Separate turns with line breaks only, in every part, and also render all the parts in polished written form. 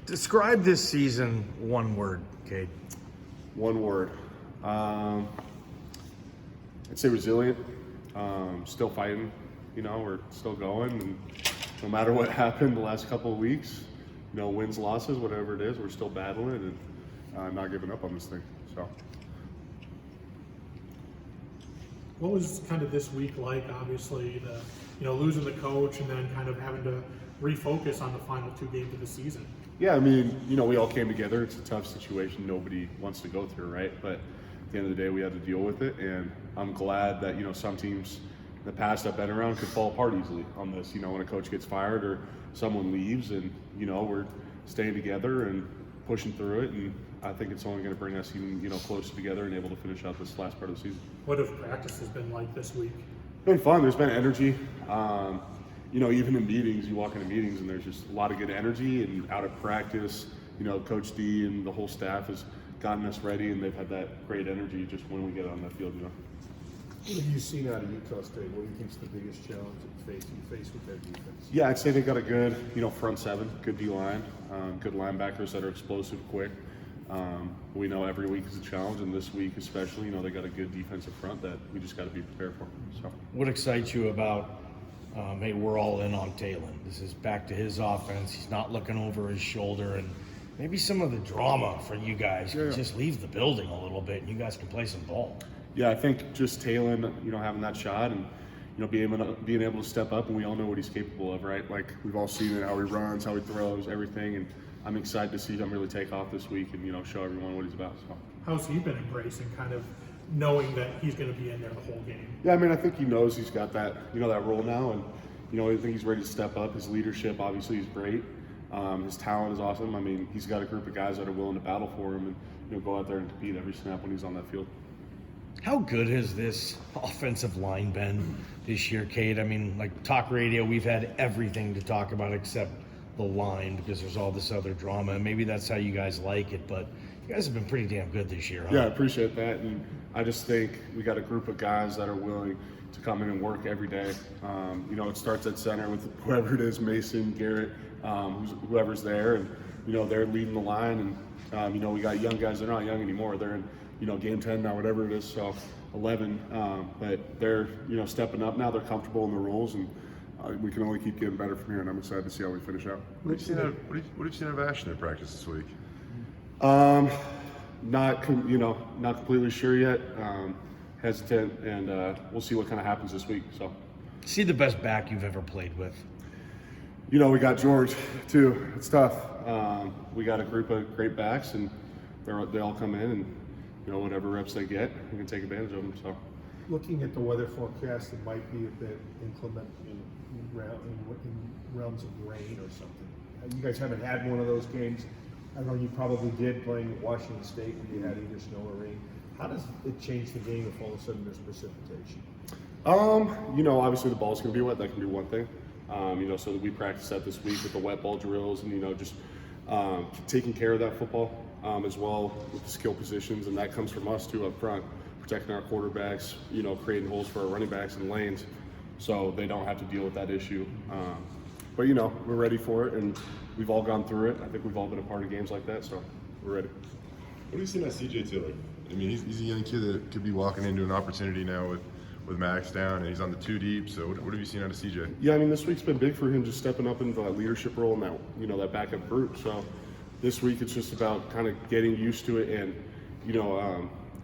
Describe this season one word, Cade.
One word. I'd say resilient. Still fighting. We're still going, and no matter what happened the last couple of weeks, wins, losses, whatever it is, we're still battling and not giving up on this thing. So.
What was kind of this week like? Obviously, losing the coach and then kind of having to refocus on the final 2 games of the season.
Yeah, we all came together. It's a tough situation nobody wants to go through, right? But at the end of the day, we had to deal with it, and I'm glad that some teams in the past I've been around could fall apart easily on this. When a coach gets fired or someone leaves, and we're staying together and pushing through it, and I think it's only going to bring us even closer together and able to finish out this last part of the season.
What have practices been like this week?
It's been fun. There's been energy. Even in meetings, you walk into meetings and there's just a lot of good energy. And out of practice, Coach D and the whole staff has gotten us ready, and they've had that great energy just when we get on that field.
What have you seen out of Utah State? What do you think is the biggest challenge that you face with their defense?
Yeah, I'd say they got a good, front seven, good D-line, good linebackers that are explosive, quick. We know every week is a challenge, and this week especially, they got a good defensive front that we just got to be prepared for. So,
What excites you about, hey, we're all in on Talon. This is back to his offense. He's not looking over his shoulder, and maybe some of the drama for you guys can just leave the building a little bit, and you guys can play some ball.
Yeah, I think just Talon, having that shot and, being able to step up, and we all know what he's capable of, right? Like, we've all seen it, how he runs, how he throws, everything, and I'm excited to see him really take off this week and, show everyone what he's about. So.
How's he been embracing kind of knowing that he's going to be in there the whole game?
Yeah, I think he knows he's got that, that role now, and, I think he's ready to step up. His leadership, obviously, is great. His talent is awesome. He's got a group of guys that are willing to battle for him and, go out there and compete every snap when he's on that field.
How good has this offensive line been this year, Cade? Talk radio, we've had everything to talk about except the line because there's all this other drama, and maybe that's how you guys like it, but you guys have been pretty damn good this year, huh?
Yeah, I appreciate that, and I just think we got a group of guys that are willing to come in and work every day. It starts at center with whoever it is, Mason, Garrett, whoever's there, and they're leading the line, and we got young guys. They're not young anymore. They're in game 10 now, whatever it is, so 11. But they're stepping up now. They're comfortable in the roles, and we can only keep getting better from here. And I'm excited to see how we finish out.
What did you see out of Ashton in practice this week?
Not completely sure yet. Hesitant, and we'll see what kind of happens this week. So,
See the best back you've ever played with?
We got George too. It's tough. We got a group of great backs, and they all come in, and whatever reps they get, we can take advantage of them. So,
Looking at the weather forecast, it might be a bit inclement in realms of rain or something. You guys haven't had one of those games. I know you probably did playing at Washington State when you had either snow or rain. How does it change the game if all of a sudden there's precipitation?
Obviously the ball's going to be wet. That can be one thing. So that we practice that this week with the wet ball drills and, just taking care of that football as well with the skill positions. And that comes from us too up front, protecting our quarterbacks, creating holes for our running backs and lanes so they don't have to deal with that issue. But, we're ready for it, and we've all gone through it. I think we've all been a part of games like that, so we're ready.
What do you see in that CJ Taylor? He's a young kid that could be walking into an opportunity now with Max down, and he's on the 2 deep. So what have you seen out of CJ?
Yeah, this week's been big for him, just stepping up into that leadership role and that, that backup group. So this week it's just about kind of getting used to it, and,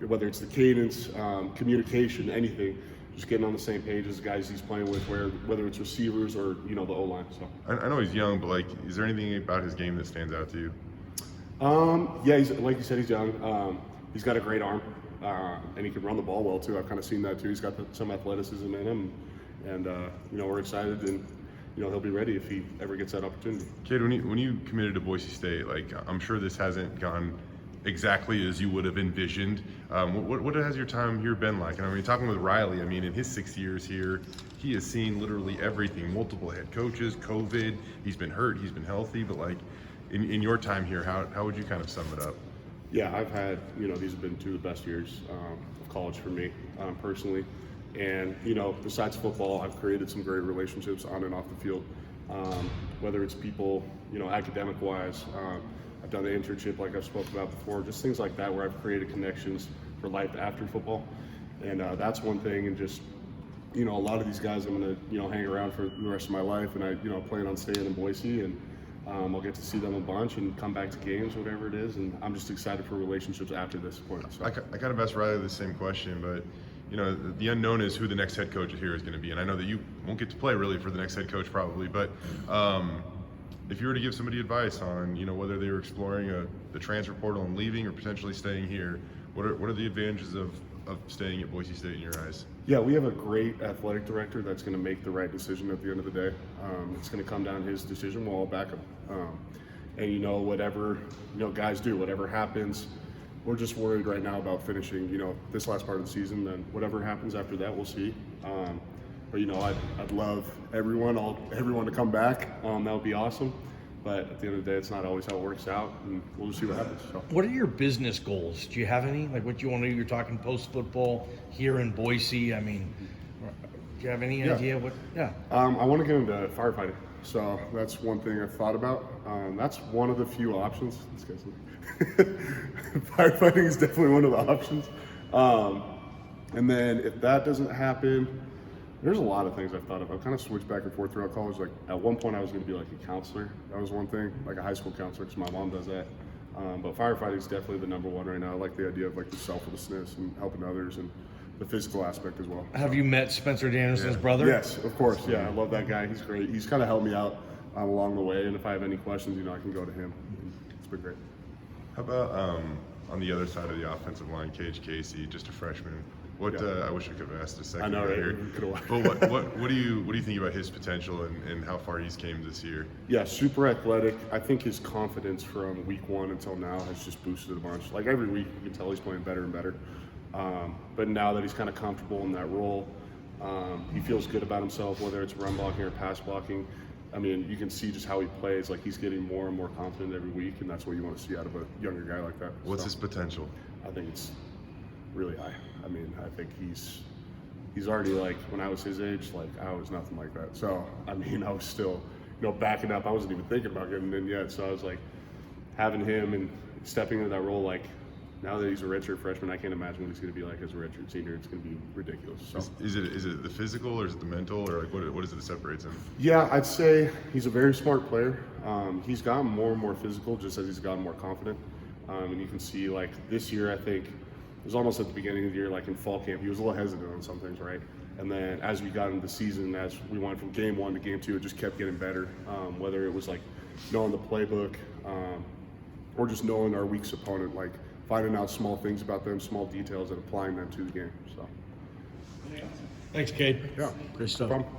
whether it's the cadence, communication, anything, just getting on the same page as the guys he's playing with, whether it's receivers or, the O-line. So
I know he's young, but is there anything about his game that stands out to you?
Yeah, he's, like you said, he's young. He's got a great arm, and he can run the ball well too. I've kind of seen that too. He's got some athleticism in him, and we're excited, and he'll be ready if he ever gets that opportunity.
Cade, when you committed to Boise State, I'm sure this hasn't gone exactly as you would have envisioned. What has your time here been like? And talking with Riley, in his 6 years here, he has seen literally everything, multiple head coaches, COVID, he's been hurt, he's been healthy, but in your time here, how would you kind of sum it up?
Yeah, I've had, these have been 2 of the best years of college for me personally. And, besides football, I've created some great relationships on and off the field. whether it's people, you know, academic-wise. I've done the internship like I've spoken about before, just things like that where I've created connections for life after football. And that's one thing. And just, you know, a lot of these guys I'm going to, you know, hang around for the rest of my life. And I, you know, plan on staying in Boise, and I'll get to see them a bunch and come back to games, whatever it is. And I'm just excited for relationships after this point. So.
I kind of asked Riley the same question, but you know, the unknown is who the next head coach here is going to be. And I know that you won't get to play really for the next head coach probably, but if you were to give somebody advice on, you know, whether they were exploring the transfer portal and leaving or potentially staying here, what are the advantages of staying at Boise State in your eyes?
Yeah, we have a great athletic director that's going to make the right decision at the end of the day. It's going to come down to his decision. We'll all back him. And, you know, whatever, you know, guys do, whatever happens, we're just worried right now about finishing, you know, this last part of the season. Then whatever happens after that, we'll see. But, you know, I'd love everyone to come back. That would be awesome. But at the end of the day, it's not always how it works out, and we'll just see what happens. So.
What are your business goals? Do you have any? Like what you want to do? You're talking post-football here in Boise. I mean, do you have any idea what? Yeah.
I want to get into firefighting. So that's one thing I've thought about. That's one of the few options. This guy's firefighting is definitely one of the options. And then if that doesn't happen, there's a lot of things I've thought of. I've kind of switched back and forth throughout college. Like at one point I was going to be like a counselor. That was one thing, like a high school counselor, because my mom does that. But firefighting is definitely the number one right now. I like the idea of like the selflessness and helping others and the physical aspect as well.
Have you met Spencer Danielson's brother?
Yes, of course. Yeah, I love that guy. He's great. He's kind of helped me out along the way. And if I have any questions, you know, I can go to him. It's been great.
How about on the other side of the offensive line, Casey, just a freshman? What I wish I could have asked a second.
I know, right?
Here. But what do you think about his potential and how far he's came this year?
Yeah, super athletic. I think his confidence from week one until now has just boosted a bunch. Like every week, you can tell he's playing better and better. But now that he's kind of comfortable in that role, he feels good about himself, whether it's run blocking or pass blocking. I mean, you can see just how he plays. Like he's getting more and more confident every week, and that's what you want to see out of a younger guy like that.
What's his potential?
I think it's really high. I mean, I think he's already, like, when I was his age, like, I was nothing like that. So, I mean, I was still, you know, backing up. I wasn't even thinking about getting in yet. So I was like, having him and stepping into that role, like, now that he's a redshirt freshman, I can't imagine what he's going to be like as a redshirt senior. It's going to be ridiculous. So.
Is it the physical, or is it the mental, or like what is it that separates him?
Yeah, I'd say he's a very smart player. He's gotten more and more physical just as he's gotten more confident. And you can see, like, this year, I think, it was almost at the beginning of the year, like in fall camp, he was a little hesitant on some things, right? And then as we got into the season, as we went from game one to game two, it just kept getting better. Whether it was like knowing the playbook or just knowing our week's opponent, like finding out small things about them, small details, and applying them to the game. So,
Thanks, Cade.
yeah,
Great stuff.
no problem.